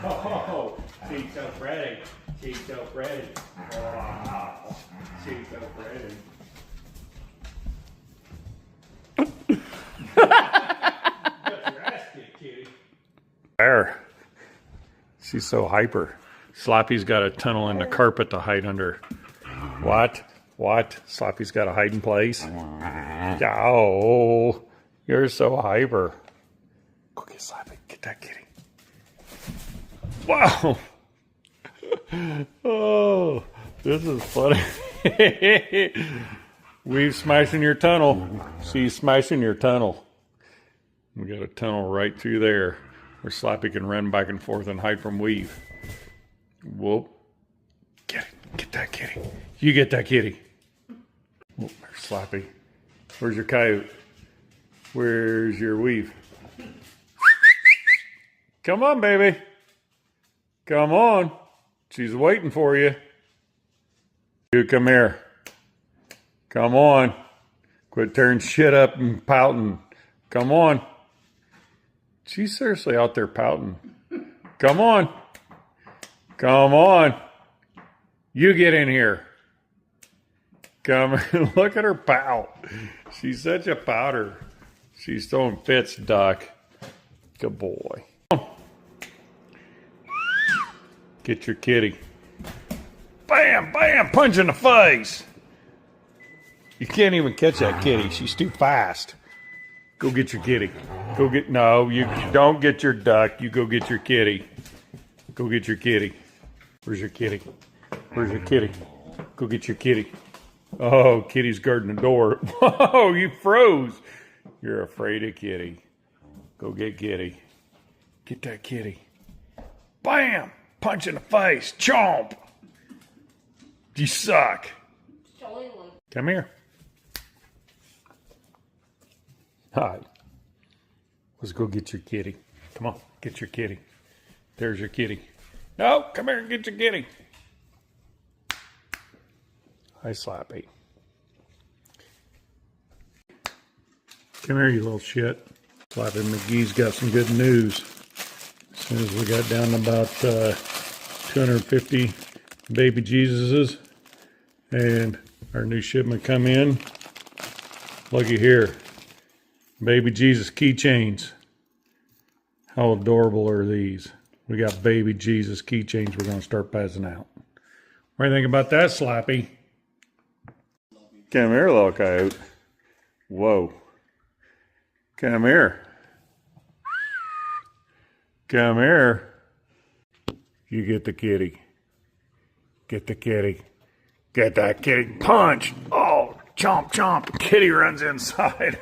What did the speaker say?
Oh, she's so pretty. She's so pretty. Wow. She's so pretty. Got your ass kicked, kitty. There. She's so hyper. Slappy's got a tunnel in the carpet to hide under. What? What? Slappy's got a hiding place? Oh, you're so hyper. Go get Slappy. Get that kitty. Wow. Oh, this is funny. We've smashing your tunnel. She's smashing your tunnel. We got a tunnel right through there where Slappy can run back and forth and hide from Weave. Whoop. Get it. Get that kitty. You get that kitty. Whoop, there's Slappy. Where's your Coyote? Where's your Weave? Come on, baby. Come on. She's waiting for you. You come here. Come on. Quit tearing shit up and pouting. Come on. She's seriously out there pouting. Come on. Come on. You get in here. Come. Look at her pout. She's such a pouter. She's throwing fits, duck. Good boy. Get your kitty. Bam, bam, punch in the face. You can't even catch that kitty. She's too fast. Go get your kitty. Go get, no, you don't get your duck. You go get your kitty. Go get your kitty. Where's your kitty? Where's your kitty? Go get your kitty. Oh, kitty's guarding the door. Whoa, you froze. You're afraid of kitty. Go get kitty. Get that kitty. Bam! Punch in the face. Chomp! You suck. Come here. Hi. Let's go get your kitty. Come on, get your kitty. There's your kitty. No, come here and get your kitty. Hi, Slappy. Come here, you little shit. Slappy McGee's got some good news. As soon as we got down to about 250 baby Jesuses and our new shipment come in, looky here. Baby Jesus keychains. How adorable are these? We got baby Jesus keychains we're going to start passing out. What do you think about that, Slappy? Come here, little Coyote. Whoa. Come here. Come here. You get the kitty. Get the kitty. Get that kitty. Punch. Oh, chomp, chomp. Kitty runs inside.